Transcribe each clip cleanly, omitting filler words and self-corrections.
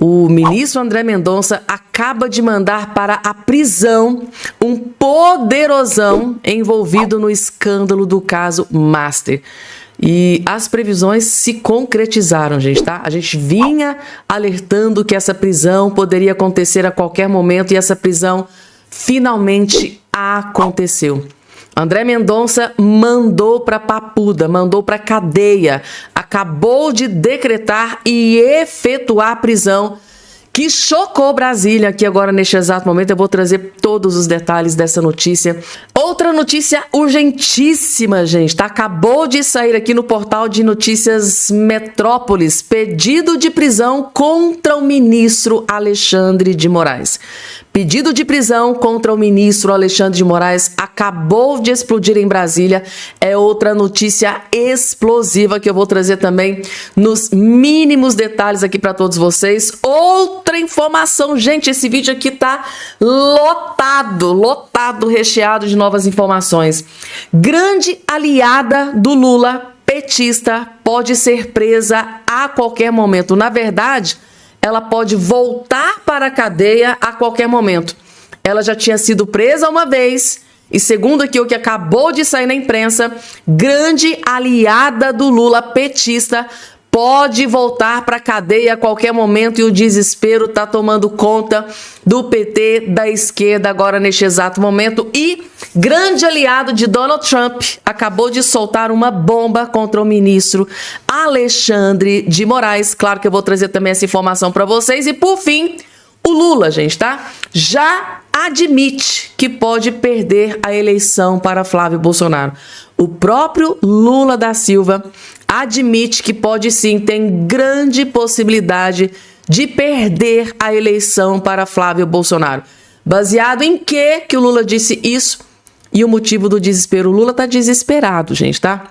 O ministro André Mendonça acaba de mandar para a prisão um poderosão envolvido no escândalo do caso Master. E as previsões se concretizaram, gente, tá? A gente vinha alertando que essa prisão poderia acontecer a qualquer momento e essa prisão finalmente aconteceu. André Mendonça mandou para Papuda, mandou para cadeia, acabou de decretar e efetuar a prisão que chocou Brasília. Aqui agora, neste exato momento, eu vou trazer todos os detalhes dessa notícia. Outra notícia urgentíssima, gente, tá? Acabou de sair aqui no portal de notícias Metrópolis, pedido de prisão contra o ministro Alexandre de Moraes. Pedido de prisão contra o ministro Alexandre de Moraes acabou de explodir em Brasília. É outra notícia explosiva que eu vou trazer também nos mínimos detalhes aqui para todos vocês. Outra informação, gente, esse vídeo aqui tá lotado, recheado de novas informações. Grande aliada do Lula, petista, pode ser presa a qualquer momento. Na verdade, ela pode voltar para a cadeia a qualquer momento. Ela já tinha sido presa uma vez e, segundo aqui o que acabou de sair na imprensa, grande aliada do Lula, petista, pode voltar para a cadeia a qualquer momento e o desespero está tomando conta do PT, da esquerda agora neste exato momento. E grande aliado de Donald Trump acabou de soltar uma bomba contra o ministro Alexandre de Moraes. Claro que eu vou trazer também essa informação para vocês. E por fim, o Lula, gente, tá? Já admite que pode perder a eleição para Flávio Bolsonaro. O próprio Lula da Silva admite que pode sim, tem grande possibilidade de perder a eleição para Flávio Bolsonaro. Baseado em que o Lula disse isso e o motivo do desespero? O Lula tá desesperado, gente, tá?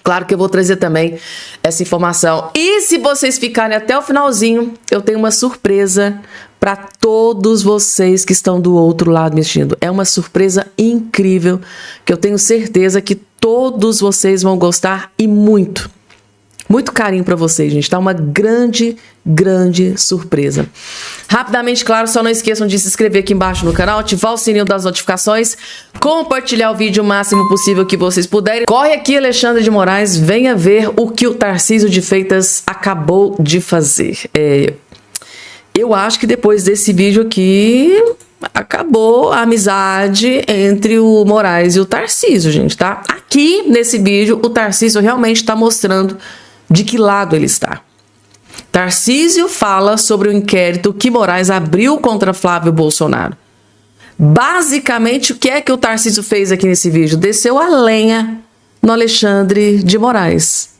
Claro que eu vou trazer também essa informação. E se vocês ficarem até o finalzinho, eu tenho uma surpresa para todos vocês que estão do outro lado me assistindo. É uma surpresa incrível que eu tenho certeza que todos vocês vão gostar e muito. Muito carinho para vocês, gente, tá? Uma grande surpresa. Rapidamente, claro, só não esqueçam de se inscrever aqui embaixo no canal, ativar o sininho das notificações, compartilhar o vídeo o máximo possível que vocês puderem. Corre aqui, Alexandre de Moraes, venha ver o que o Tarcísio de Freitas acabou de fazer. Eu acho que depois desse vídeo aqui, acabou a amizade entre o Moraes e o Tarcísio, gente, tá? Aqui, nesse vídeo, o Tarcísio realmente está mostrando de que lado ele está. Tarcísio fala sobre o inquérito que Moraes abriu contra Flávio Bolsonaro. Basicamente, o que é que o Tarcísio fez aqui nesse vídeo? Desceu a lenha no Alexandre de Moraes.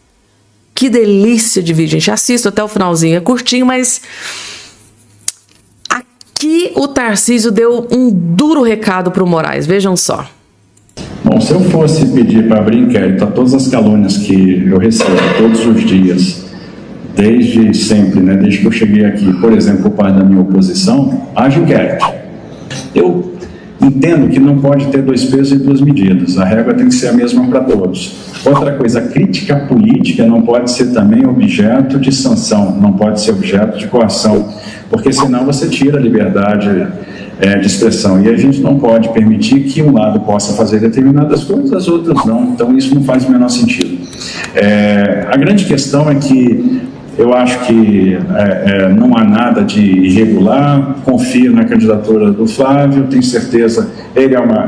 Que delícia de vídeo, gente. Assista até o finalzinho. É curtinho, mas aqui o Tarcísio deu um duro recado para o Moraes. Vejam só. Bom, se eu fosse pedir para abrir inquérito a todas as calúnias que eu recebo todos os dias, desde sempre, né, desde que eu cheguei aqui, por exemplo, por parte da minha oposição, haja inquérito. Eu entendo que não pode ter dois pesos e duas medidas, a regra tem que ser a mesma para todos. Outra coisa, a crítica política não pode ser também objeto de sanção, não pode ser objeto de coação, porque senão você tira a liberdade de expressão, e a gente não pode permitir que um lado possa fazer determinadas coisas, as outras não, então isso não faz o menor sentido. A grande questão é que eu acho que não há nada de irregular, confio na candidatura do Flávio, tenho certeza,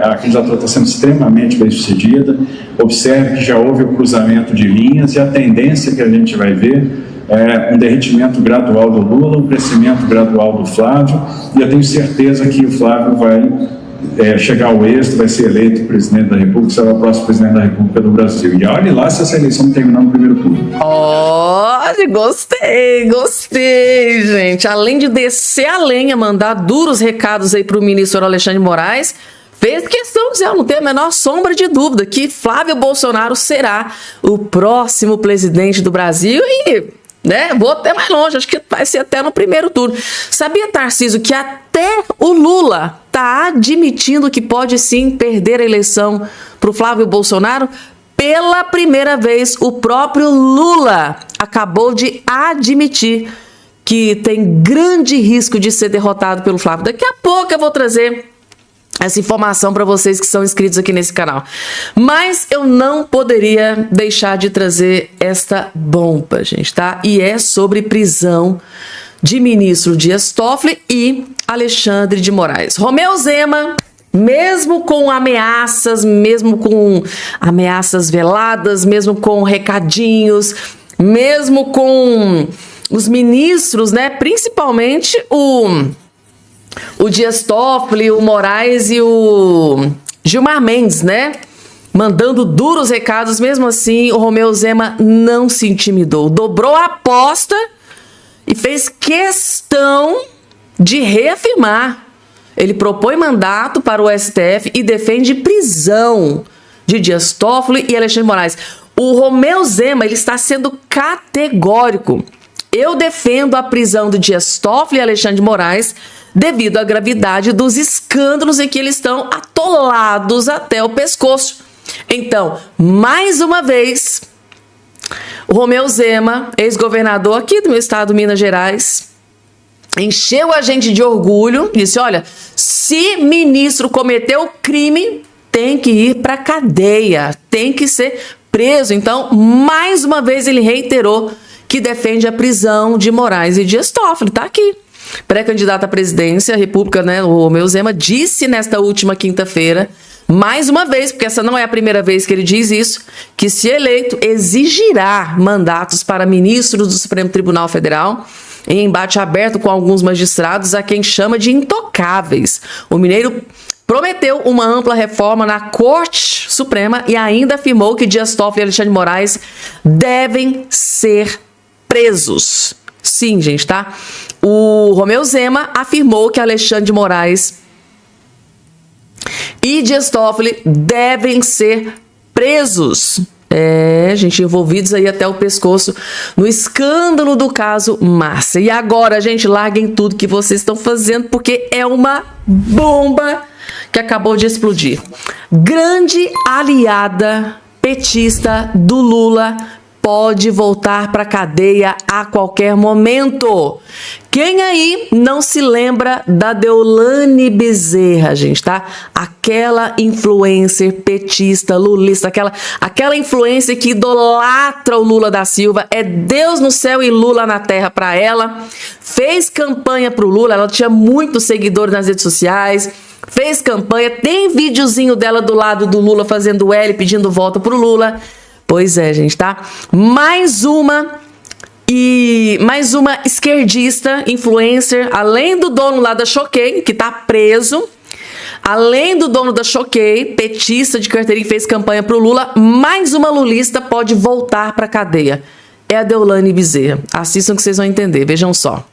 a candidatura está sendo extremamente bem sucedida, observe que já houve o cruzamento de linhas e a tendência que a gente vai ver um derretimento gradual do Lula, um crescimento gradual do Flávio, e eu tenho certeza que o Flávio vai chegar ao êxito, vai ser eleito presidente da República, será o próximo presidente da República do Brasil. E olhe lá se essa eleição terminar no primeiro turno. Olha, gostei, gente. Além de descer a lenha, mandar duros recados aí para o ministro Alexandre de Moraes, fez questão de dizer, não tem a menor sombra de dúvida, que Flávio Bolsonaro será o próximo presidente do Brasil e... vou até mais longe, acho que vai ser até no primeiro turno. Sabia, Tarcísio, que até o Lula está admitindo que pode sim perder a eleição para o Flávio Bolsonaro? Pela primeira vez, o próprio Lula acabou de admitir que tem grande risco de ser derrotado pelo Flávio. Daqui a pouco eu vou trazer essa informação para vocês que são inscritos aqui nesse canal. Mas eu não poderia deixar de trazer esta bomba, gente, tá? E é sobre prisão de ministro Dias Toffoli e Alexandre de Moraes. Romeu Zema, mesmo com ameaças veladas, mesmo com recadinhos, mesmo com os ministros, né, principalmente o Dias Toffoli, o Moraes e o Gilmar Mendes, né? Mandando duros recados, mesmo assim, o Romeu Zema não se intimidou. Dobrou a aposta e fez questão de reafirmar. Ele propõe mandato para o STF e defende prisão de Dias Toffoli e Alexandre de Moraes. O Romeu Zema, ele está sendo categórico. Eu defendo a prisão do Dias Toffoli e Alexandre de Moraes devido à gravidade dos escândalos em que eles estão atolados até o pescoço. Então, mais uma vez, o Romeu Zema, ex-governador aqui do meu estado, Minas Gerais, encheu a gente de orgulho, disse, olha, se ministro cometeu crime, tem que ir para cadeia, tem que ser preso. Então, mais uma vez, ele reiterou que defende a prisão de Moraes e Dias Toffoli, tá aqui. Pré-candidato à presidência da República, né, o Romeu Zema, disse nesta última quinta-feira, mais uma vez, porque essa não é a primeira vez que ele diz isso, que se eleito exigirá mandatos para ministros do Supremo Tribunal Federal em embate aberto com alguns magistrados a quem chama de intocáveis. O mineiro prometeu uma ampla reforma na Corte Suprema e ainda afirmou que Dias Toffoli e Alexandre de Moraes devem ser presos. Sim, gente, tá? O Romeu Zema afirmou que Alexandre de Moraes e Dias Toffoli devem ser presos. Gente, envolvidos aí até o pescoço no escândalo do caso Márcia. E agora, gente, larguem tudo que vocês estão fazendo, porque é uma bomba que acabou de explodir. Grande aliada petista do Lula pode voltar para a cadeia a qualquer momento. Quem aí não se lembra da Deolane Bezerra, gente, tá? Aquela influencer petista, lulista, aquela influencer que idolatra o Lula da Silva, é Deus no céu e Lula na terra para ela, fez campanha pro Lula, ela tinha muitos seguidores nas redes sociais, fez campanha, tem videozinho dela do lado do Lula fazendo L, pedindo voto pro Lula. Pois é, gente, tá? Mais uma esquerdista, influencer, além do dono lá da Choquei, que tá preso, além do dono da Choquei, petista de carteirinha que fez campanha pro Lula, mais uma lulista pode voltar pra cadeia. É a Deolane Bezerra. Assistam que vocês vão entender, vejam só.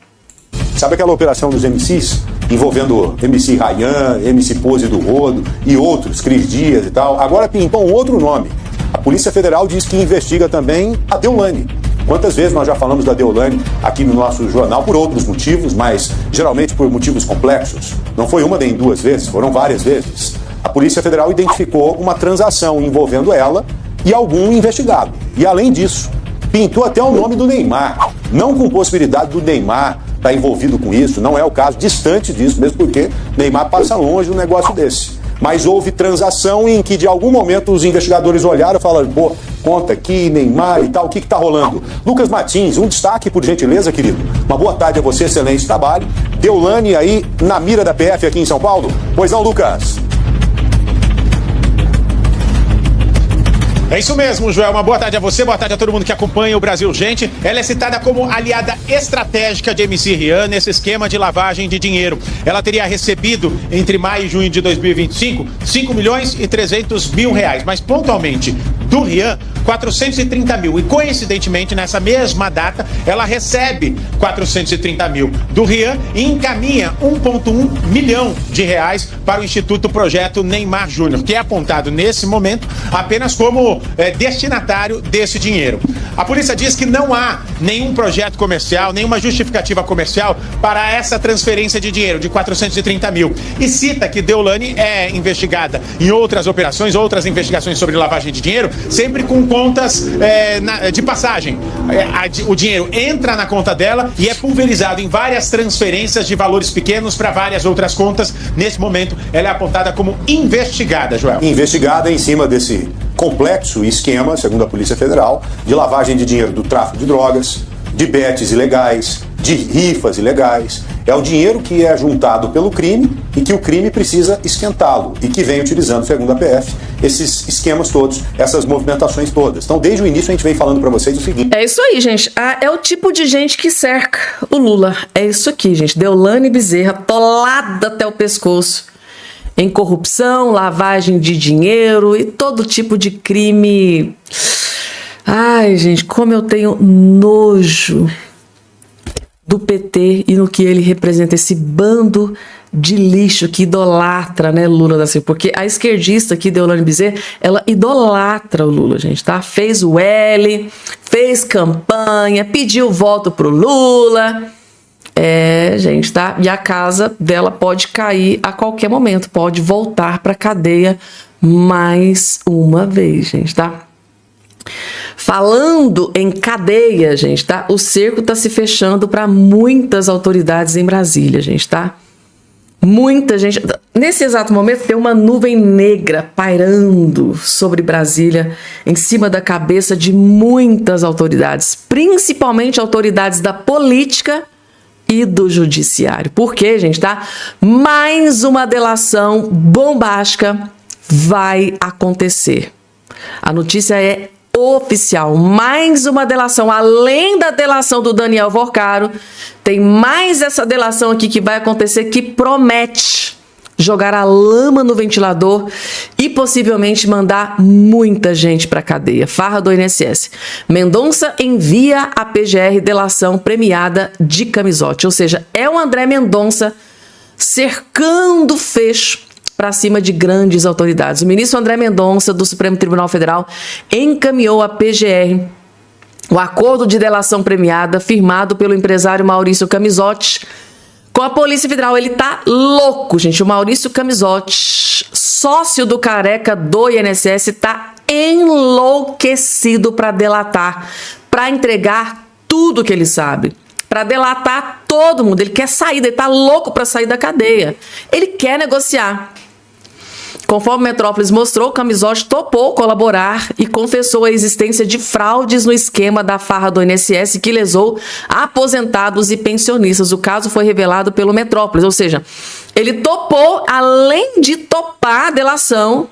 Sabe aquela operação dos MCs, envolvendo MC Ryan, MC Pose do Rodo e outros, Cris Dias e tal? Agora pintou um outro nome. A Polícia Federal diz que investiga também a Deolane. Quantas vezes nós já falamos da Deolane aqui no nosso jornal por outros motivos, mas geralmente por motivos complexos. Não foi uma nem duas vezes, foram várias vezes. A Polícia Federal identificou uma transação envolvendo ela e algum investigado. E além disso, pintou até o nome do Neymar. Não com possibilidade do Neymar estar envolvido com isso, não é o caso, distante disso, mesmo porque Neymar passa longe de um negócio desse. Mas houve transação em que, de algum momento, os investigadores olharam e falaram, pô, conta aqui, Neymar e tal, o que está rolando? Lucas Martins, um destaque, por gentileza, querido. Uma boa tarde a você, excelente trabalho. Deolane aí na mira da PF aqui em São Paulo? Pois não, Lucas? É isso mesmo, Joel. Uma boa tarde a você, boa tarde a todo mundo que acompanha o Brasil Gente. Ela é citada como aliada estratégica de MC Rian nesse esquema de lavagem de dinheiro. Ela teria recebido, entre maio e junho de 2025, 5 milhões e 300 mil reais. Mas, pontualmente, do Rian, 430 mil. E, coincidentemente, nessa mesma data, ela recebe 430 mil do Rian e encaminha 1,1 milhão de reais para o Instituto Projeto Neymar Júnior, que é apontado nesse momento apenas como destinatário desse dinheiro. A polícia diz que não há nenhum projeto comercial, nenhuma justificativa comercial para essa transferência de dinheiro de 430 mil. E cita que Deolane é investigada em outras operações, outras investigações sobre lavagem de dinheiro, sempre com contas de passagem. O dinheiro entra na conta dela e é pulverizado em várias transferências de valores pequenos para várias outras contas. Nesse momento, ela é apontada como investigada, Joel. Investigada em cima desse complexo esquema, segundo a Polícia Federal, de lavagem de dinheiro do tráfico de drogas, de bets ilegais, de rifas ilegais. É o dinheiro que é juntado pelo crime e que o crime precisa esquentá-lo e que vem utilizando, segundo a PF, esses esquemas todos, essas movimentações todas. Então, desde o início, a gente vem falando para vocês o seguinte... É isso aí, gente. É o tipo de gente que cerca o Lula. É isso aqui, gente. Deolane Bezerra, tolada até o pescoço em corrupção, lavagem de dinheiro e todo tipo de crime. Ai, gente, como eu tenho nojo do PT e no que ele representa, esse bando de lixo que idolatra, né, Lula da Silva, porque a esquerdista aqui, Deolane Bezerra, ela idolatra o Lula, gente, tá? Fez o L, fez campanha, pediu voto pro Lula, gente, tá? E a casa dela pode cair a qualquer momento, pode voltar pra cadeia mais uma vez, gente, tá? Falando em cadeia, gente, tá? O cerco tá se fechando para muitas autoridades em Brasília, gente, tá? Muita gente... Nesse exato momento tem uma nuvem negra pairando sobre Brasília, em cima da cabeça de muitas autoridades, principalmente autoridades da política e do judiciário. Por quê, gente, tá? Mais uma delação bombástica vai acontecer. A notícia é oficial, mais uma delação, além da delação do Daniel Vorcaro, tem mais essa delação aqui que vai acontecer que promete jogar a lama no ventilador e possivelmente mandar muita gente para a cadeia. Farra do INSS. Mendonça envia a PGR delação premiada de Camizote, ou seja, é o André Mendonça cercando fecho para cima de grandes autoridades. O ministro André Mendonça, do Supremo Tribunal Federal, encaminhou à PGR o acordo de delação premiada firmado pelo empresário Maurício Camizotti com a Polícia Federal. Ele tá louco, gente. O Maurício Camizotti, sócio do Careca do INSS, tá enlouquecido para delatar, para entregar tudo que ele sabe, para delatar todo mundo. Ele quer sair, ele tá louco para sair da cadeia. Ele quer negociar. Conforme Metrópolis mostrou, Camizotti topou colaborar e confessou a existência de fraudes no esquema da farra do INSS que lesou aposentados e pensionistas. O caso foi revelado pelo Metrópolis, ou seja, ele topou, além de topar a delação,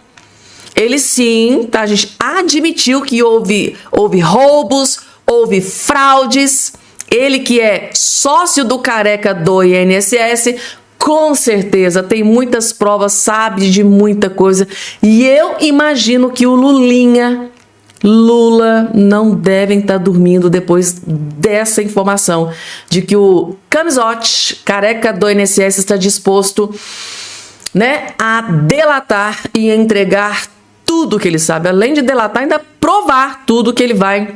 ele sim, tá, gente, admitiu que houve roubos, houve fraudes. Ele que é sócio do Careca do INSS, com certeza tem muitas provas, sabe de muita coisa. E eu imagino que o Lula não devem estar dormindo depois dessa informação de que o Camizotti, Careca do INSS, está disposto, né, a delatar e entregar tudo que ele sabe. Além de delatar, ainda provar tudo que ele vai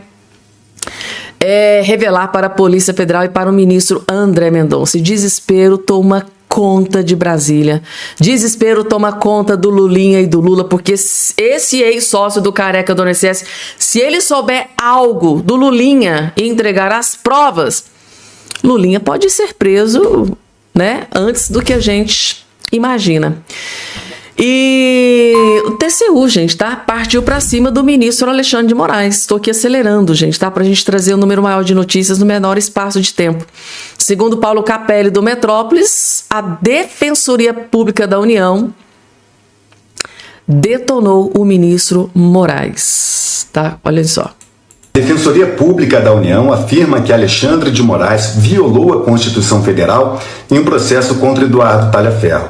revelar para a Polícia Federal e para o ministro André Mendonça. E desespero toma conta de Brasília. Desespero toma conta do Lulinha e do Lula, porque esse ex-sócio do Careca do INSS, se ele souber algo do Lulinha e entregar as provas, Lulinha pode ser preso, né, antes do que a gente imagina. E o TCU, gente, tá? Partiu para cima do ministro Alexandre de Moraes. Estou aqui acelerando, gente, tá? Pra gente trazer um número maior de notícias no menor espaço de tempo. Segundo Paulo Capelli, do Metrópolis, a Defensoria Pública da União detonou o ministro Moraes, tá? Olha só. A Defensoria Pública da União afirma que Alexandre de Moraes violou a Constituição Federal em um processo contra Eduardo Talhaferro.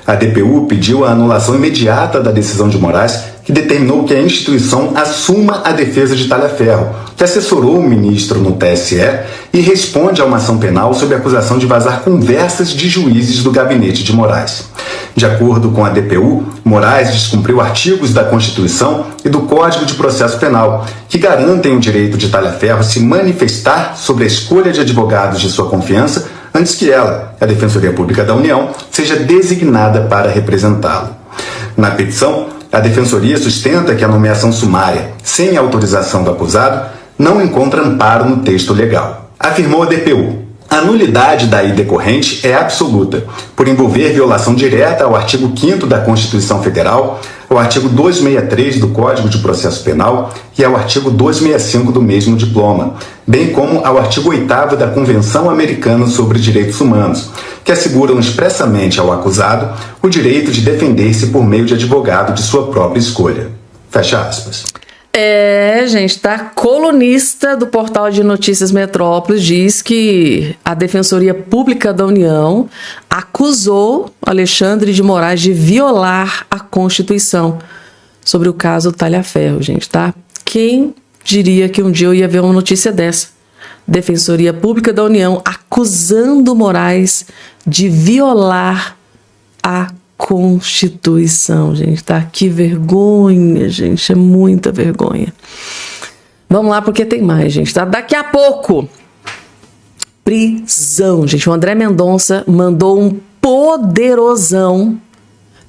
A DPU pediu a anulação imediata da decisão de Moraes, que determinou que a instituição assuma a defesa de Talhaferro, que assessorou o ministro no TSE e responde a uma ação penal sob acusação de vazar conversas de juízes do gabinete de Moraes. De acordo com a DPU, Moraes descumpriu artigos da Constituição e do Código de Processo Penal, que garantem o direito de Talhaferro se manifestar sobre a escolha de advogados de sua confiança antes que ela, a Defensoria Pública da União, seja designada para representá-lo. Na petição, A Defensoria sustenta que a nomeação sumária, sem autorização do acusado, não encontra amparo no texto legal. Afirmou a DPU. A nulidade daí decorrente é absoluta, por envolver violação direta ao artigo 5º da Constituição Federal, ao artigo 263 do Código de Processo Penal e ao artigo 265 do mesmo diploma, bem como ao artigo 8º da Convenção Americana sobre Direitos Humanos, que asseguram expressamente ao acusado o direito de defender-se por meio de advogado de sua própria escolha. Fecha aspas. Gente, tá? Colunista do portal de notícias Metrópolis diz que a Defensoria Pública da União acusou Alexandre de Moraes de violar a Constituição sobre o caso Talhaferro, gente, tá? Quem diria que um dia eu ia ver uma notícia dessa? Defensoria Pública da União acusando Moraes de violar a Constituição, gente, tá? Que vergonha, gente, é muita vergonha. Vamos lá, porque tem mais, gente, tá? Daqui a pouco, prisão, gente. O André Mendonça mandou um poderosão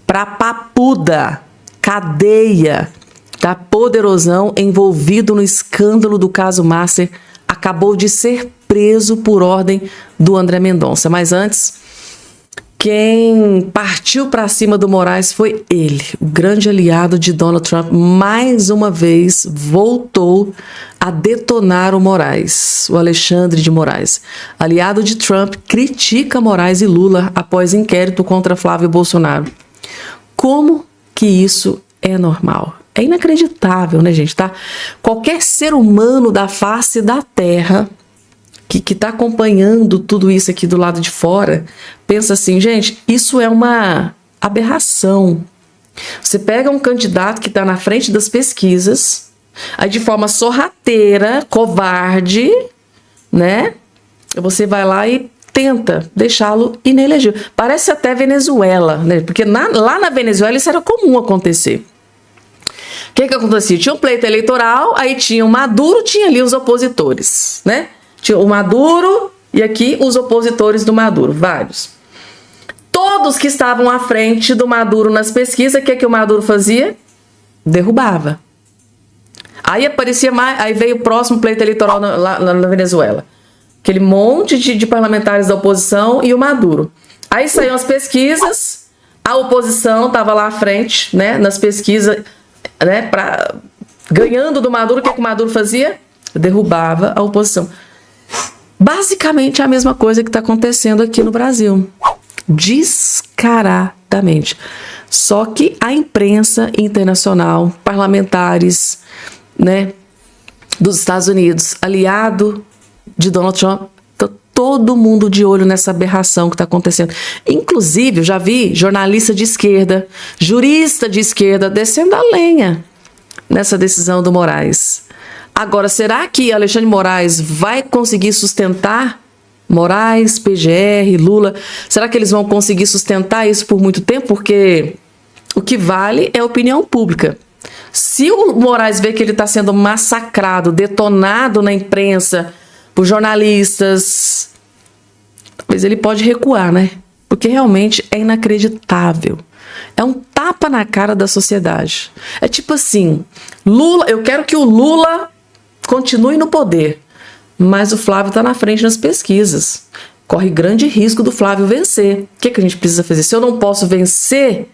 pra Papuda, cadeia, tá? Poderosão envolvido no escândalo do caso Master, acabou de ser preso por ordem do André Mendonça. Mas antes, quem partiu para cima do Moraes foi ele, o grande aliado de Donald Trump. Mais uma vez voltou a detonar o Moraes, o Alexandre de Moraes. Aliado de Trump, critica Moraes e Lula após inquérito contra Flávio Bolsonaro. Como que isso é normal? É inacreditável, né, gente? Tá? Qualquer ser humano da face da Terra que está acompanhando tudo isso aqui do lado de fora, pensa assim, gente, isso é uma aberração. Você pega um candidato que está na frente das pesquisas, aí de forma sorrateira, covarde, né? Você vai lá e tenta deixá-lo inelegível. Parece até Venezuela, né? Porque lá na Venezuela isso era comum acontecer. O que acontecia? Tinha um pleito eleitoral, aí tinha o Maduro, tinha ali os opositores, né? Tinha o Maduro e aqui os opositores do Maduro, vários. Todos que estavam à frente do Maduro nas pesquisas, o que o Maduro fazia? Derrubava. Aí aparecia mais, aí veio o próximo pleito eleitoral lá na Venezuela. Aquele monte de parlamentares da oposição e o Maduro. Aí saíam as pesquisas, a oposição estava lá à frente, né, nas pesquisas, né, ganhando do Maduro. O que o Maduro fazia? Derrubava a oposição. Basicamente a mesma coisa que está acontecendo aqui no Brasil. Descaradamente. Só que a imprensa internacional, parlamentares, né, dos Estados Unidos, aliado de Donald Trump, tá todo mundo de olho nessa aberração que está acontecendo. Inclusive, eu já vi jornalista de esquerda, jurista de esquerda, descendo a lenha nessa decisão do Moraes. Agora, será que Alexandre de Moraes vai conseguir sustentar? Moraes, PGR, Lula, será que eles vão conseguir sustentar isso por muito tempo? Porque o que vale é a opinião pública. Se o Moraes vê que ele está sendo massacrado, detonado na imprensa por jornalistas, talvez ele pode recuar, né? Porque realmente é inacreditável. É um tapa na cara da sociedade. É tipo assim, Lula, eu quero que o Lula continue no poder, mas o Flávio está na frente nas pesquisas. Corre grande risco do Flávio vencer. O que a gente precisa fazer? Se eu não posso vencer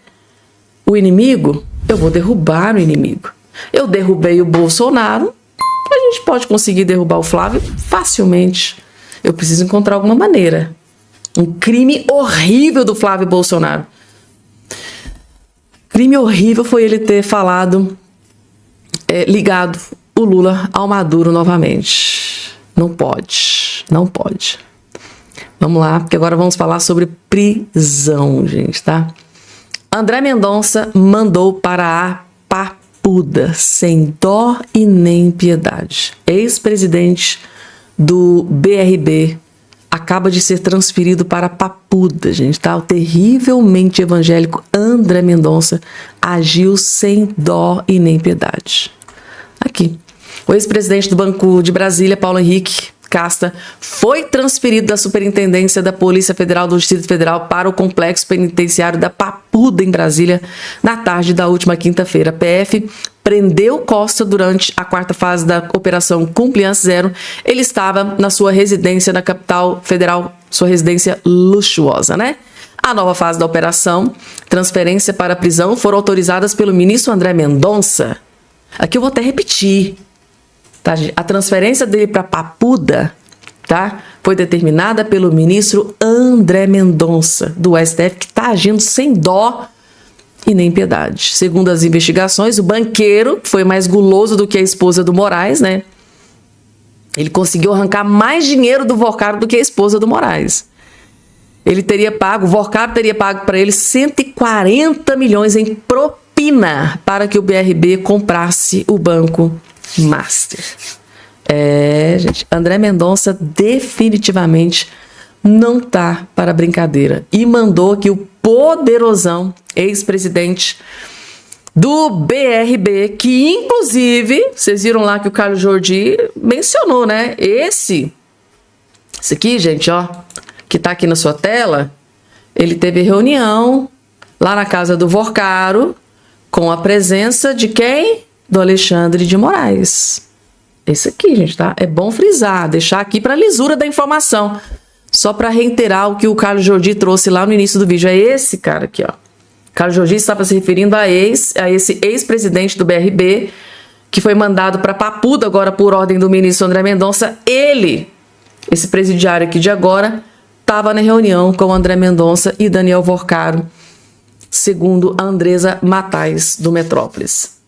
o inimigo, eu vou derrubar o inimigo. Eu derrubei o Bolsonaro, a gente pode conseguir derrubar o Flávio facilmente. Eu preciso encontrar alguma maneira. Um crime horrível do Flávio Bolsonaro. Crime horrível foi ele ter falado, ligado o Lula ao Maduro novamente. Não pode, não pode. Vamos lá, porque agora vamos falar sobre prisão, gente, tá? André Mendonça mandou para a Papuda, sem dó e nem piedade. Ex-presidente do BRB acaba de ser transferido para Papuda, gente, tá? O terrivelmente evangélico André Mendonça agiu sem dó e nem piedade. Aqui. O ex-presidente do Banco de Brasília, Paulo Henrique, Casta foi transferido da Superintendência da Polícia Federal do Distrito Federal para o Complexo Penitenciário da Papuda, em Brasília, na tarde da última quinta-feira. A PF prendeu Costa durante a quarta fase da Operação Cumpliance Zero. Ele estava na sua residência na capital federal, sua residência luxuosa, né? A nova fase da operação, transferência para a prisão, foram autorizadas pelo ministro André Mendonça. Aqui eu vou até repetir, tá, gente? A transferência dele para Papuda, tá, foi determinada pelo ministro André Mendonça, do STF, que está agindo sem dó e nem piedade. Segundo as investigações, o banqueiro, que foi mais guloso do que a esposa do Moraes, né? Ele conseguiu arrancar mais dinheiro do Vorcaro do que a esposa do Moraes. Ele teria pago, o Vorcaro teria pago para ele 140 milhões em propina para que o BRB comprasse o Banco Master. Gente, André Mendonça definitivamente não tá para brincadeira. E mandou que o poderosão ex-presidente do BRB, que inclusive, vocês viram lá que o Carlos Jordi mencionou, né? Esse aqui, gente, ó, que tá aqui na sua tela, ele teve reunião lá na casa do Vorcaro com a presença de quem? Do Alexandre de Moraes. Esse aqui, gente, tá? É bom frisar, deixar aqui para a lisura da informação. Só para reiterar o que o Carlos Jordi trouxe lá no início do vídeo. É esse cara aqui, ó. Carlos Jordi estava se referindo a esse ex-presidente do BRB, que foi mandado para Papuda agora por ordem do ministro André Mendonça. Ele, esse presidiário aqui de agora, estava na reunião com André Mendonça e Daniel Vorcaro, segundo a Andresa Matais, do Metrópolis.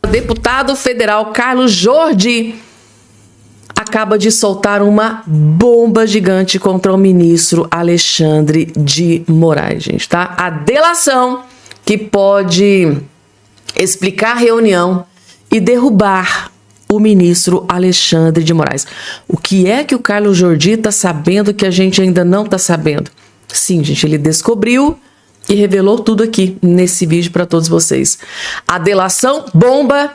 O deputado federal Carlos Jordi acaba de soltar uma bomba gigante contra o ministro Alexandre de Moraes, gente, tá? A delação que pode explicar a reunião e derrubar o ministro Alexandre de Moraes. O que é que o Carlos Jordi está sabendo que a gente ainda não está sabendo? Sim, gente, ele descobriu e revelou tudo aqui nesse vídeo para todos vocês. A delação bomba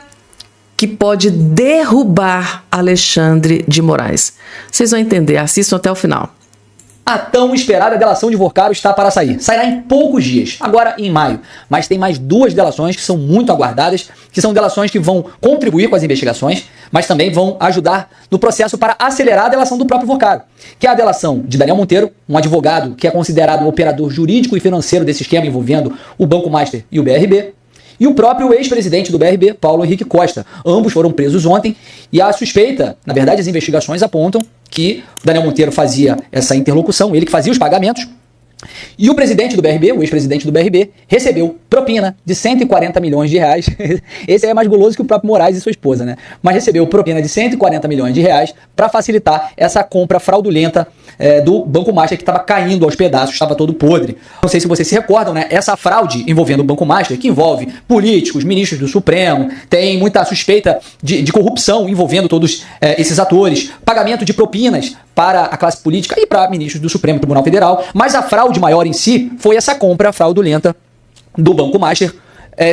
que pode derrubar Alexandre de Moraes. Vocês vão entender, assistam até o final. A tão esperada delação de Vorcaro está para sair. Sairá em poucos dias, agora em maio. Mas tem mais duas delações que são muito aguardadas, que são delações que vão contribuir com as investigações, mas também vão ajudar no processo para acelerar a delação do próprio Vorcaro, que é a delação de Daniel Monteiro, um advogado que é considerado o operador jurídico e financeiro desse esquema envolvendo o Banco Master e o BRB, e o próprio ex-presidente do BRB, Paulo Henrique Costa. Ambos foram presos ontem e a suspeita, na verdade as investigações apontam que o Daniel Monteiro fazia essa interlocução, ele que fazia os pagamentos, e o presidente do BRB, o ex-presidente do BRB, recebeu propina de 140 milhões de reais. Esse aí é mais guloso que o próprio Moraes e sua esposa, né? Mas recebeu propina de 140 milhões de reais para facilitar essa compra fraudulenta do Banco Master, que estava caindo aos pedaços, estava todo podre. Não sei se vocês se recordam, né? Essa fraude envolvendo o Banco Master, que envolve políticos, ministros do Supremo, tem muita suspeita de corrupção envolvendo todos esses atores, pagamento de propinas para a classe política e para ministros do Supremo Tribunal Federal, mas a fraude maior em si foi essa compra fraudulenta do Banco Master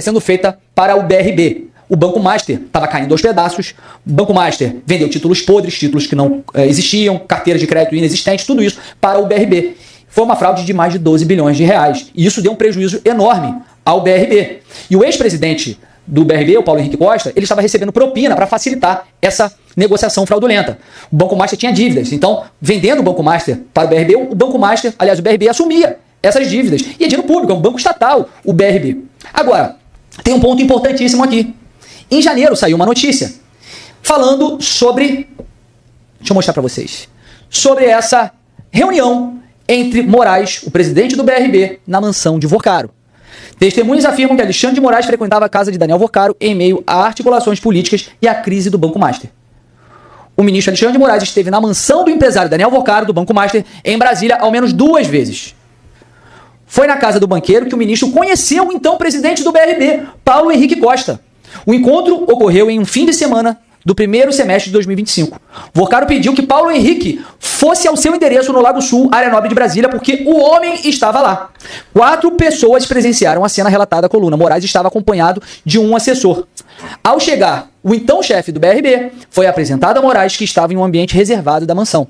sendo feita para o BRB. O Banco Master estava caindo aos pedaços, o Banco Master vendeu títulos podres, títulos que não existiam, carteiras de crédito inexistentes, tudo isso para o BRB. Foi uma fraude de mais de 12 bilhões de reais, e isso deu um prejuízo enorme ao BRB. E o ex-presidente do BRB, o Paulo Henrique Costa, ele estava recebendo propina para facilitar essa negociação fraudulenta. O Banco Master tinha dívidas, então, vendendo o Banco Master para o BRB, o Banco Master, aliás, o BRB assumia essas dívidas. E é dinheiro público, é um banco estatal, o BRB. Agora, tem um ponto importantíssimo aqui. Em janeiro saiu uma notícia falando sobre... Deixa eu mostrar para vocês. Sobre essa reunião entre Moraes, o presidente do BRB, na mansão de Vorcaro. Testemunhas afirmam que Alexandre de Moraes frequentava a casa de Daniel Vorcaro em meio a articulações políticas e à crise do Banco Master. O ministro Alexandre de Moraes esteve na mansão do empresário Daniel Vorcaro, do Banco Master, em Brasília, ao menos 2 vezes. Foi na casa do banqueiro que o ministro conheceu o então presidente do BRB, Paulo Henrique Costa. O encontro ocorreu em um fim de semana do primeiro semestre de 2025. Vorcaro pediu que Paulo Henrique fosse ao seu endereço no Lago Sul, área nobre de Brasília, porque o homem estava lá. 4 pessoas presenciaram a cena relatada à coluna. Moraes estava acompanhado de um assessor. Ao chegar o então chefe do BRB foi apresentado a Moraes, que estava em um ambiente reservado da mansão.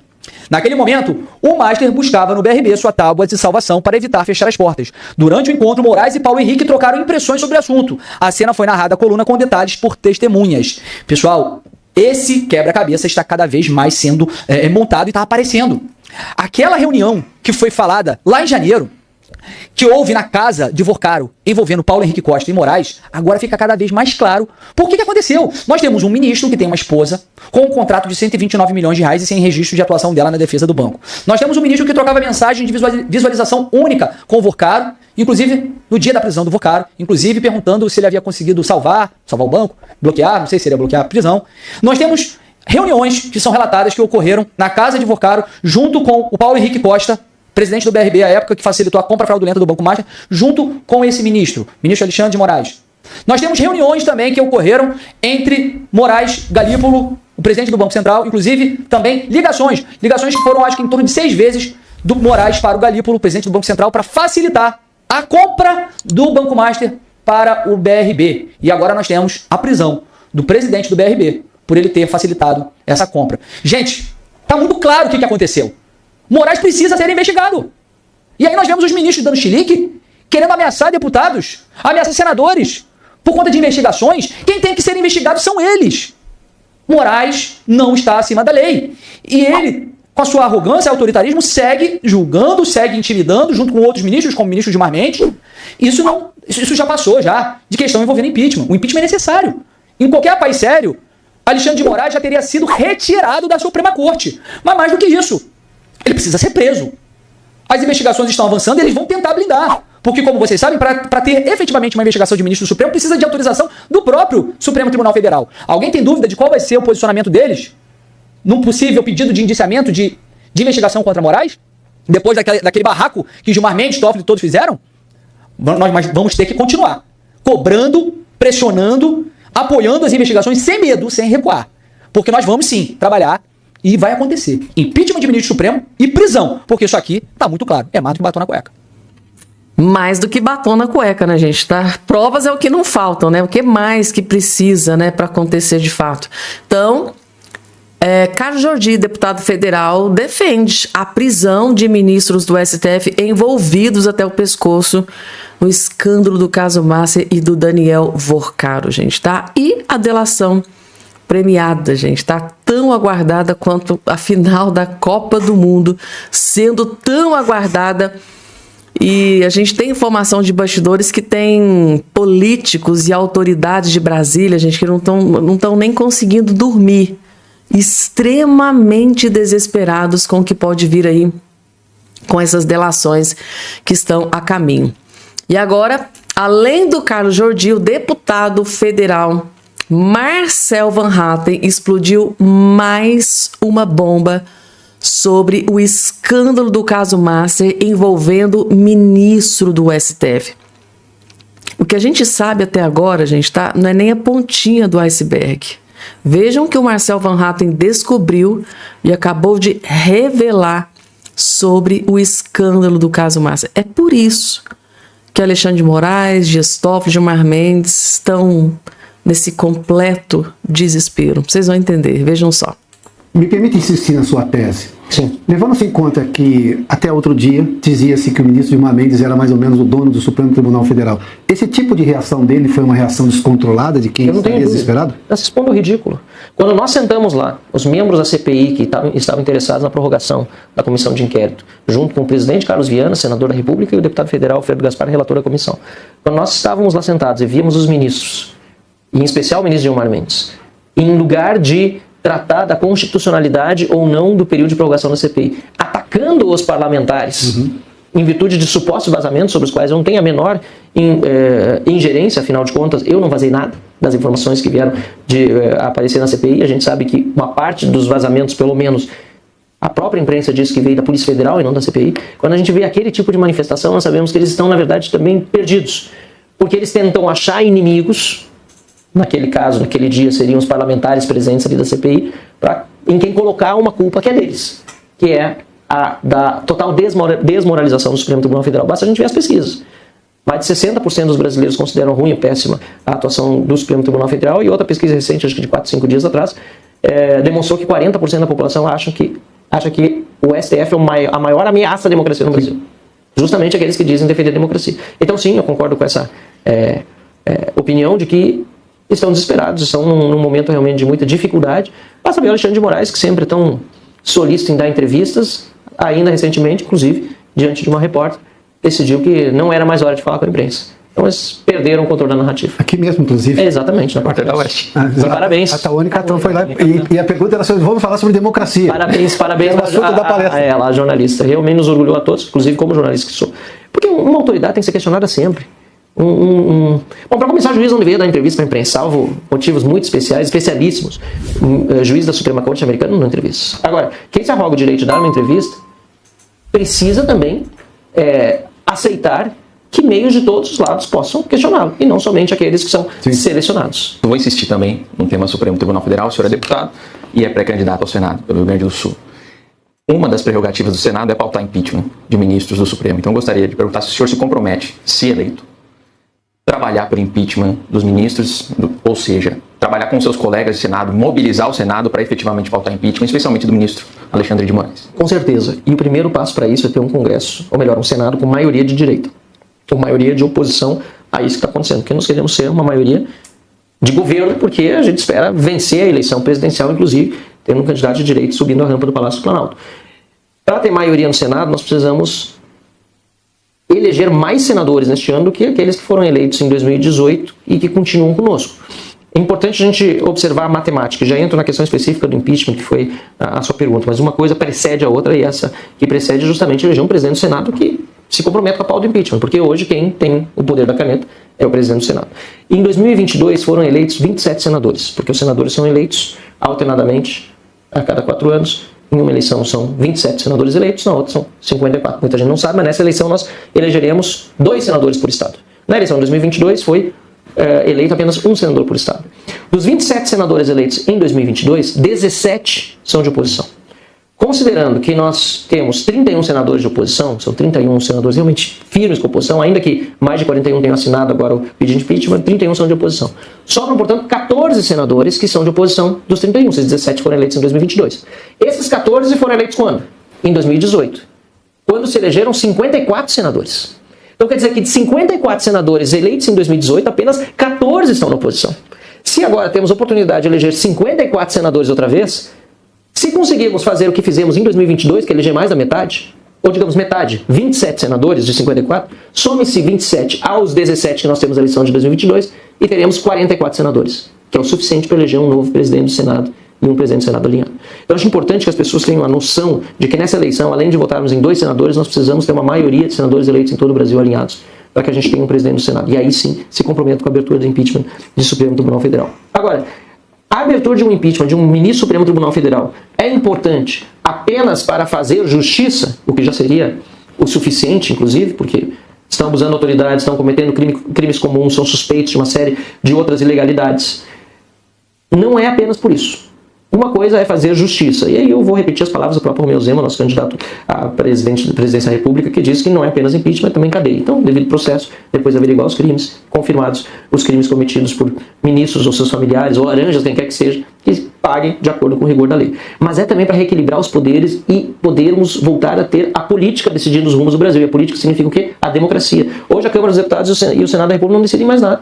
Naquele momento, o Master buscava no BRB sua tábua de salvação para evitar fechar as portas. Durante o encontro, Moraes e Paulo Henrique trocaram impressões sobre o assunto. A cena foi narrada à coluna com detalhes por testemunhas. Pessoal, esse quebra-cabeça está cada vez mais sendo montado e está aparecendo. Aquela reunião que foi falada lá em janeiro, que houve na casa de Vorcaro, envolvendo Paulo Henrique Costa e Moraes, agora fica cada vez mais claro por que aconteceu. Nós temos um ministro que tem uma esposa com um contrato de 129 milhões de reais e sem registro de atuação dela na defesa do banco. Nós temos um ministro que trocava mensagem de visualização única com o Vorcaro, inclusive no dia da prisão do Vorcaro, inclusive perguntando se ele havia conseguido salvar o banco, bloquear, não sei se ele ia bloquear a prisão. Nós temos reuniões que são relatadas que ocorreram na casa de Vorcaro, junto com o Paulo Henrique Costa, presidente do BRB à época, que facilitou a compra fraudulenta do Banco Master, junto com esse ministro Alexandre de Moraes. Nós temos reuniões também que ocorreram entre Moraes, Galípolo, o presidente do Banco Central, inclusive também ligações que foram, acho que em torno de 6 vezes, do Moraes para o Galípolo, presidente do Banco Central, para facilitar a compra do Banco Master para o BRB. E agora nós temos a prisão do presidente do BRB, por ele ter facilitado essa compra. Gente, tá muito claro o que aconteceu. Moraes precisa ser investigado. E aí nós vemos os ministros dando chilique, querendo ameaçar deputados, ameaçar senadores, por conta de investigações. Quem tem que ser investigado são eles. Moraes não está acima da lei. E ele, com a sua arrogância e autoritarismo, segue julgando, segue intimidando, junto com outros ministros, como o ministro Gilmar Mendes. Isso já passou já de questão envolvendo impeachment. O impeachment é necessário. Em qualquer país sério, Alexandre de Moraes já teria sido retirado da Suprema Corte. Mas mais do que isso, ele precisa ser preso. As investigações estão avançando e eles vão tentar blindar. Porque, como vocês sabem, para ter efetivamente uma investigação de ministro do Supremo, precisa de autorização do próprio Supremo Tribunal Federal. Alguém tem dúvida de qual vai ser o posicionamento deles num possível pedido de indiciamento de investigação contra Moraes? Depois daquele barraco que Gilmar Mendes, Toffoli e todos fizeram? Nós vamos ter que continuar cobrando, pressionando, apoiando as investigações sem medo, sem recuar. Porque nós vamos sim trabalhar. E vai acontecer impeachment de ministro supremo e prisão, porque isso aqui tá muito claro, é mais do que batom na cueca. Mais do que batom na cueca, né, gente? Tá? Provas é o que não faltam, né? O que mais que precisa, né, para acontecer de fato. Então, Carlos Jordi, deputado federal, defende a prisão de ministros do STF envolvidos até o pescoço no escândalo do caso Master e do Daniel Vorcaro, gente, tá? E a delação premiada, gente, tá tão aguardada quanto a final da Copa do Mundo, sendo tão aguardada. E a gente tem informação de bastidores que tem políticos e autoridades de Brasília, gente, que não estão nem conseguindo dormir, extremamente desesperados com o que pode vir aí com essas delações que estão a caminho. E agora, além do Carlos Jordi, o deputado federal Marcel Van Hatten explodiu mais uma bomba sobre o escândalo do caso Master envolvendo ministro do STF. O que a gente sabe até agora, gente, tá? Não é nem a pontinha do iceberg. Vejam que o Marcel Van Hatten descobriu e acabou de revelar sobre o escândalo do caso Master. É por isso que Alexandre de Moraes, Dias Toffoli, Gilmar Mendes estão nesse completo desespero. Vocês vão entender, vejam só. Me permite insistir na sua tese. Sim. Levando-se em conta que até outro dia dizia-se que o ministro Gilmar Mendes era mais ou menos o dono do Supremo Tribunal Federal. Esse tipo de reação dele foi uma reação descontrolada de quem estaria desesperado? Eu respondo ao ridículo. Quando nós sentamos lá, os membros da CPI que estavam interessados na prorrogação da comissão de inquérito, junto com o presidente Carlos Viana, senador da República, e o deputado federal Alfredo Gaspar, relator da comissão. Quando nós estávamos lá sentados e víamos os ministros, em especial o ministro Gilmar Mendes, em lugar de tratar da constitucionalidade ou não do período de prorrogação da CPI, atacando os parlamentares em virtude de supostos vazamentos sobre os quais eu não tenho a menor ingerência, afinal de contas, eu não vazei nada das informações que vieram de aparecer na CPI. A gente sabe que uma parte dos vazamentos, pelo menos, a própria imprensa diz que veio da Polícia Federal e não da CPI. Quando a gente vê aquele tipo de manifestação, nós sabemos que eles estão, na verdade, também perdidos, porque eles tentam achar inimigos. Naquele caso, naquele dia, seriam os parlamentares presentes ali da CPI, em quem colocar uma culpa que é deles, que é a da total desmoralização do Supremo Tribunal Federal. Basta a gente ver as pesquisas. Mais de 60% dos brasileiros consideram ruim e péssima a atuação do Supremo Tribunal Federal, e outra pesquisa recente, acho que de 4, 5 dias atrás, demonstrou que 40% da população acha que o STF é a maior ameaça à democracia no Brasil. Justamente aqueles que dizem defender a democracia. Então sim, eu concordo com essa opinião de que estão desesperados, estão num momento realmente de muita dificuldade. Basta ver o Alexandre de Moraes, que sempre é tão solícito em dar entrevistas, ainda recentemente, inclusive, diante de uma repórter, decidiu que não era mais hora de falar com a imprensa. Então eles perderam o controle da narrativa. Aqui mesmo, inclusive. Exatamente, na Porta da Oeste. Parabéns. A Tawane Catão foi lá e a pergunta era sobre, vamos falar sobre democracia. Parabéns a jornalista. Realmente nos orgulhou a todos, inclusive como jornalista que sou. Porque uma autoridade tem que ser questionada sempre. Bom, para começar, o juiz não deveria dar entrevista para a imprensa, salvo motivos muito especiais, especialíssimos. Juiz da Suprema Corte americana não dá entrevista. Agora, quem se arroga o direito de dar uma entrevista precisa também aceitar que meios de todos os lados possam questioná-lo, e não somente aqueles que são selecionados. Eu vou insistir também no tema Supremo Tribunal Federal. O senhor é deputado e é pré-candidato ao Senado pelo Rio Grande do Sul. Uma das prerrogativas do Senado é pautar impeachment de ministros do Supremo. Então eu gostaria de perguntar se o senhor se compromete, se eleito, trabalhar por impeachment dos ministros, ou seja, trabalhar com seus colegas de Senado, mobilizar o Senado para efetivamente pautar impeachment, especialmente do ministro Alexandre de Moraes. Com certeza. E o primeiro passo para isso é ter um Congresso, ou melhor, um Senado com maioria de direita, ou maioria de oposição a isso que está acontecendo. Porque nós queremos ser uma maioria de governo, porque a gente espera vencer a eleição presidencial, inclusive tendo um candidato de direita subindo a rampa do Palácio do Planalto. Para ter maioria no Senado, nós precisamos eleger mais senadores neste ano do que aqueles que foram eleitos em 2018 e que continuam conosco. É importante a gente observar a matemática. Já entro na questão específica do impeachment, que foi a sua pergunta, mas uma coisa precede a outra, e essa que precede justamente eleger um presidente do Senado que se compromete com a pauta do impeachment, porque hoje quem tem o poder da caneta é o presidente do Senado. Em 2022 foram eleitos 27 senadores, porque os senadores são eleitos alternadamente a cada 4 anos. Em uma eleição são 27 senadores eleitos, na outra são 54. Muita gente não sabe, mas nessa eleição nós elegeremos 2 senadores por estado. Na eleição de 2022 foi eleito apenas um senador por estado. Dos 27 senadores eleitos em 2022, 17 são de oposição. Considerando que nós temos 31 senadores de oposição, são 31 senadores realmente firmes com a oposição, ainda que mais de 41 tenham assinado agora o pedido de impeachment, 31 são de oposição. Sobram, portanto, 14 senadores que são de oposição dos 31, esses 17 foram eleitos em 2022. Esses 14 foram eleitos quando? Em 2018, quando se elegeram 54 senadores. Então quer dizer que de 54 senadores eleitos em 2018, apenas 14 estão na oposição. Se agora temos a oportunidade de eleger 54 senadores outra vez, se conseguirmos fazer o que fizemos em 2022, que é eleger mais da metade, ou digamos metade, 27 senadores de 54, some-se 27 aos 17 que nós temos na eleição de 2022 e teremos 44 senadores, que é o suficiente para eleger um novo presidente do Senado e um presidente do Senado alinhado. Então acho importante que as pessoas tenham a noção de que nessa eleição, além de votarmos em 2 senadores, nós precisamos ter uma maioria de senadores eleitos em todo o Brasil alinhados, para que a gente tenha um presidente do Senado. E aí sim se comprometa com a abertura do impeachment do Supremo Tribunal Federal. Agora, a abertura de um impeachment de um ministro do Supremo Tribunal Federal é importante apenas para fazer justiça, o que já seria o suficiente, inclusive, porque estão abusando da autoridade, estão cometendo crimes comuns, são suspeitos de uma série de outras ilegalidades. Não é apenas por isso. Uma coisa é fazer justiça. E aí eu vou repetir as palavras do próprio Romeu Zema, nosso candidato a presidência da República, que diz que não é apenas impeachment, é também cadeia. Então, devido processo, depois averiguar os crimes confirmados, os crimes cometidos por ministros ou seus familiares, ou laranjas, quem quer que seja, que paguem de acordo com o rigor da lei. Mas é também para reequilibrar os poderes e podermos voltar a ter a política decidindo os rumos do Brasil. E a política significa o quê? A democracia. Hoje a Câmara dos Deputados e o Senado da República não decidem mais nada.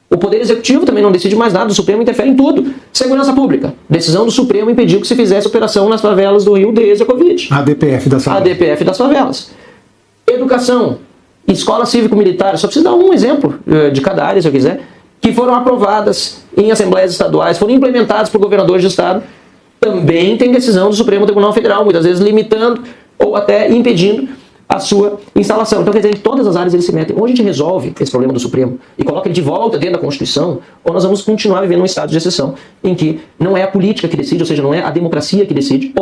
O Poder Executivo também não decide mais nada, o Supremo interfere em tudo. Segurança Pública. Decisão do Supremo impediu que se fizesse operação nas favelas do Rio desde a Covid. ADPF das favelas. ADPF das favelas. Educação. Escola Cívico-Militar. Só preciso dar um exemplo de cada área, se eu quiser, que foram aprovadas em assembleias estaduais, foram implementadas por governadores de estado. Também tem decisão do Supremo Tribunal Federal, muitas vezes limitando ou até impedindo a sua instalação. Então, quer dizer, em todas as áreas eles se metem. Ou a gente resolve esse problema do Supremo e coloca ele de volta dentro da Constituição, ou nós vamos continuar vivendo um estado de exceção, em que não é a política que decide, ou seja, não é a democracia que decide,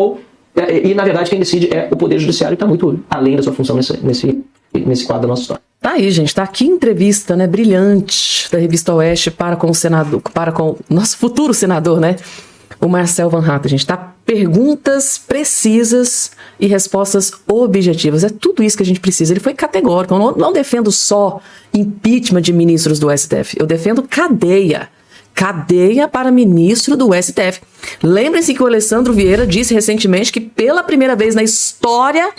e na verdade quem decide é o Poder Judiciário, que está muito além da sua função nesse quadro da nossa história. Tá aí, gente, tá aqui entrevista, né, brilhante da Revista Oeste para com o senador, para com o nosso futuro senador, né, o Marcel Van Hatten. A gente tá perguntas precisas e respostas objetivas. É tudo isso que a gente precisa. Ele foi categórico. Eu não defendo só impeachment de ministros do STF. Eu defendo cadeia. Cadeia para ministro do STF. Lembrem-se que o Alessandro Vieira disse recentemente que pela primeira vez na história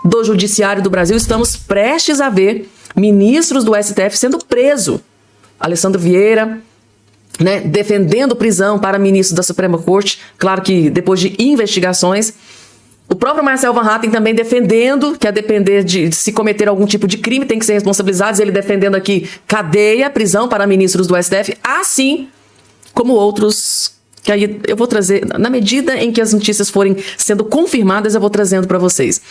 do judiciário do Brasil estamos prestes a ver ministros do STF sendo presos. Alessandro Vieira, né, defendendo prisão para ministros da Suprema Corte, claro que depois de investigações. O próprio Marcel Van Hatten também defendendo que a depender de se cometer algum tipo de crime tem que ser responsabilizados, ele defendendo aqui cadeia, prisão para ministros do STF, assim como outros que aí eu vou trazer, na medida em que as notícias forem sendo confirmadas, eu vou trazendo para vocês.